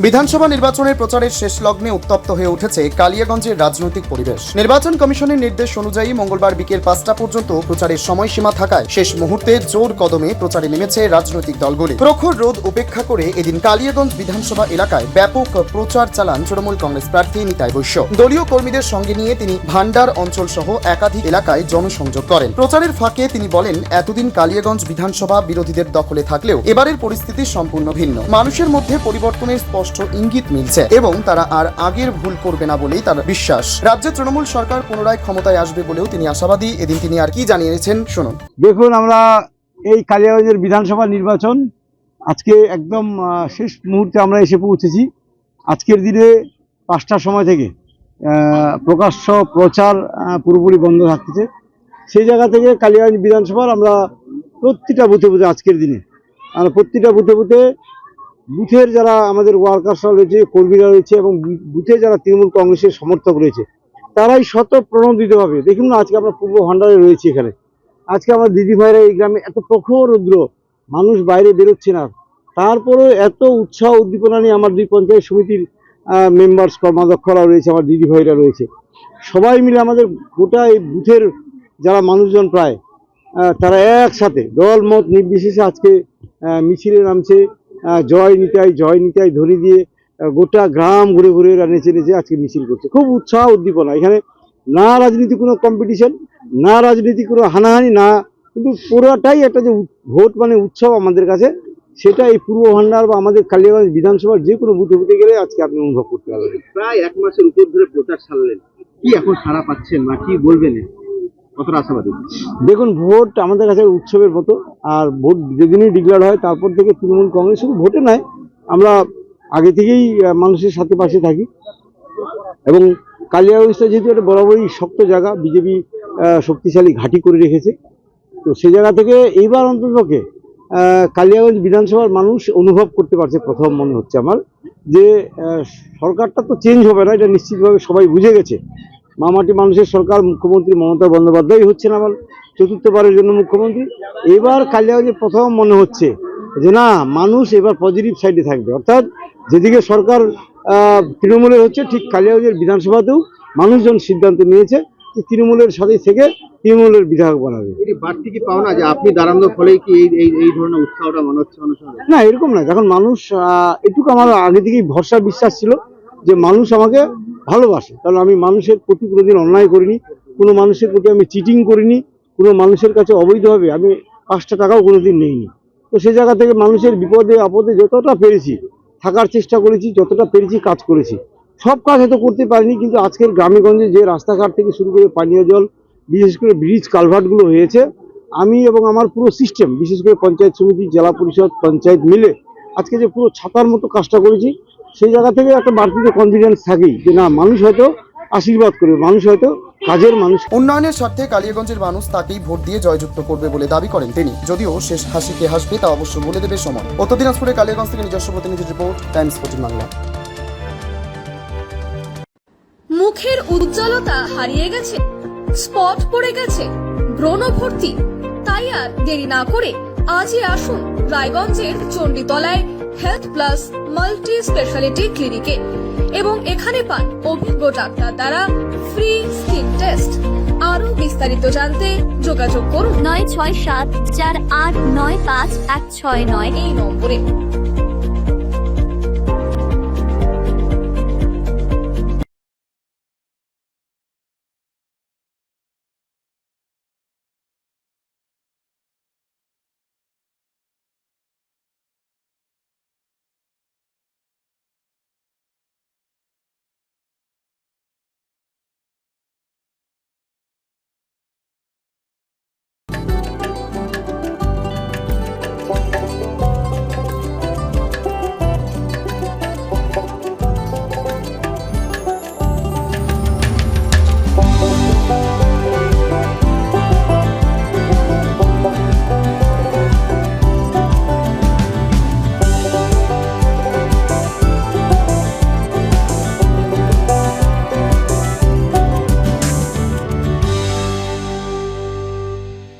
বিধানসভা নির্বাচনের প্রচারের শেষ লগ্নে উত্তপ্ত হয়ে উঠেছে কালিয়াগঞ্জের রাজনৈতিক পরিবেশ। নির্বাচন কমিশনের নির্দেশ অনুযায়ী মঙ্গলবার বিকেল 5টা পর্যন্ত প্রচারের সময়সীমা থাকায় শেষ মুহূর্তে জোর কদমে প্রচারে নেমেছে রাজনৈতিক দলগুলি। প্রখর রোদ উপেক্ষা করে এদিন কালিয়াগঞ্জ বিধানসভা এলাকায় ব্যাপক প্রচার চালান তৃণমূল কংগ্রেস প্রার্থী নিতাই বৈশ্য। দলীয় কর্মীদের সঙ্গে নিয়ে তিনি ভান্ডার অঞ্চল সহ একাধিক এলাকায় জনসংযোগ করেন। প্রচারের ফাঁকে তিনি বলেন, এতদিন কালিয়াগঞ্জ বিধানসভা বিরোধীদের দখলে থাকলেও এবারের পরিস্থিতি সম্পূর্ণ ভিন্ন। মানুষের মধ্যে পরিবর্তনের স্পষ্ট ইঙ্গিত মিলছে এবং তারা আর আগের ভুল করবে না বলেই তার বিশ্বাস। রাজ্যে তৃণমূল সরকার পুনরায় ক্ষমতায় আসবে বলেও তিনি আশাবাদী। এদিন তিনি আর কি জানিয়েছেন শুনুন। দেখুন, আমরা এই কালিয়াগঞ্জের বিধানসভা নির্বাচন আজকে একদম শেষ মুহূর্তে আমরা এসে পৌঁছেছি। আজকের দিনে 5টার সময় থেকে প্রকাশ্য প্রচার পুরোপুরি বন্ধ থাকতেছে। সেই জায়গা থেকে কালিয়াগঞ্জ বিধানসভার আমরা প্রতিটা বুথে বুথে আজকের দিনে আমরা প্রতিটা বুথে বুথে বুথের যারা আমাদের ওয়ার্কার্সরা রয়েছে, কর্মীরা রয়েছে এবং বুথে যারা তৃণমূল কংগ্রেসের সমর্থক রয়েছে তারাই স্বতঃপ্রণোদিতভাবে দেখুন না, আজকে আমরা পূর্ব ভান্ডারে রয়েছি। এখানে আজকে আমার দিদি ভাইরা এই গ্রামে এত প্রখর রৌদ্র, মানুষ বাইরে বেরোচ্ছে না, তারপরেও এত উৎসাহ উদ্দীপনা নিয়ে আমার দুই পঞ্চায়েত সমিতির মেম্বার্স কর্মাধ্যক্ষরা রয়েছে, আমার দিদি ভাইরা রয়েছে, সবাই মিলে আমাদের গোটা এই বুথের যারা মানুষজন প্রায় তারা একসাথে দল মত নির্বিশেষে আজকে মিছিলে নামছে। জয় নিতাই ধ্বনি দিয়ে গোটা গ্রাম ঘুরে ঘুরে নেচে নেচে আজকে মিছিল করছে। খুব উৎসাহ উদ্দীপনা। এখানে না রাজনীতি কোনো কম্পিটিশন, না রাজনীতি কোনো হানাহানি, না, কিন্তু পুরোটাই একটা যে ভোট মানে উৎসব আমাদের কাছে, সেটা এই পূর্ব ভান্ডার বা আমাদের কালিয়াগঞ্জ বিধানসভার যে কোনো বুথে বুথে গেলে আজকে আপনি অনুভব করতে পারবেন। প্রায় 1 মাসের উপর ধরে প্রচার চালালেন, কি এখন সাড়া পাচ্ছেন বা কি বলবেন, কতটা আশাবাদী? দেখুন, ভোট আমাদের কাছে উৎসবের মতো। আর ভোট যেদিনই ডিক্লেয়ার হয় তারপর থেকে তৃণমূল কংগ্রেস শুধু ভোটে নয়, আমরা আগে থেকেই মানুষের সাথে পাশে থাকি এবং কালিয়াগঞ্জটা যেহেতু একটা বরাবরই শক্ত জায়গা, বিজেপি শক্তিশালী ঘাঁটি করে রেখেছে, তো সেই জায়গা থেকে এইবার অন্ততপক্ষে কালিয়াগঞ্জ বিধানসভার মানুষ অনুভব করতে পারছে। প্রথম মনে হচ্ছে আমার যে সরকারটা তো চেঞ্জ হবে না, এটা নিশ্চিতভাবে সবাই বুঝে গেছে। মামাটি মানুষের সরকার, মুখ্যমন্ত্রী মমতা বন্দ্যোপাধ্যায় হচ্ছেন আমার চতুর্থবারের জন্য মুখ্যমন্ত্রী। এবার কালিয়াগঞ্জে প্রথম মনে হচ্ছে যে না, মানুষ এবার পজিটিভ সাইডে থাকবে, অর্থাৎ যেদিকে সরকার তৃণমূলের হচ্ছে, ঠিক কালিয়াগঞ্জের বিধানসভাতেও মানুষজন সিদ্ধান্ত নিয়েছে যে তৃণমূলের সাথে থেকে তৃণমূলের বিধায়ক বানাবে। বাড়তি কি পাও না যে আপনি দাঁড়ানোর ফলেই কি এই ধরনের উৎসাহটা মনে হচ্ছে? না, এরকম না। এখন মানুষ এটুকু আমার আগে থেকেই ভরসা বিশ্বাস ছিল যে মানুষ আমাকে ভালোবাসে, কারণ আমি মানুষের প্রতি কোনোদিন অন্যায় করিনি, কোনো মানুষের প্রতি আমি চিটিং করিনি, কোনো মানুষের কাছে অবৈধভাবে আমি 5টা টাকাও কোনোদিন নেইনি। তো সেই জায়গা থেকে মানুষের বিপদে আপদে যতটা পেরেছি থাকার চেষ্টা করেছি, যতটা পেরেছি কাজ করেছি। সব কাজ হয়তো করতে পারিনি, কিন্তু আজকের গ্রামেগঞ্জে যে রাস্তাঘাট থেকে শুরু করে পানীয় জল, বিশেষ করে ব্রিজ কালভার্টগুলো হয়েছে, আমি এবং আমার পুরো সিস্টেম, বিশেষ করে পঞ্চায়েত সমিতি, জেলা পরিষদ, পঞ্চায়েত মিলে আজকে যে পুরো ছাতার মতো কাজটা করেছি, সেই জায়গা থেকে একটা বাড়তি কনফিডেন্স থাকেই যে না, মানুষ হয়তো আশীর্বাদ করবে, মানুষ হয়তো কাজের মানুষ। উন্নয়নের স্বার্থে কালিয়াগঞ্জের মানুষ তাকেই ভোট দিয়ে জয়যুক্ত করবে বলে দাবি করেন তিনি। যদিও শেষ হাসি কে হাসবে তা অবশ্য বলে দেবে সময়। উত্তর দিনাজপুরে কালিয়াগঞ্জ থেকে নিজস্ব প্রতিনিধির রিপোর্ট, টাইমস 14 বাংলা। মুখের উজ্জ্বলতা হারিয়ে গেছে, স্পট পড়ে গেছে, ব্রণ ভর্তি, তাই আর দেরি না করে আজই আসুন রায়গঞ্জের চণ্ডীতলায় হেলথ প্লাস মাল্টি স্পেশালিটি ক্লিনিকে এবং এখানে পান অভিজ্ঞ ডাক্তার দ্বারা ফ্রি স্কিন টেস্ট। আরো বিস্তারিত জানতে যোগাযোগ করুন 96748956169 এই নম্বরে।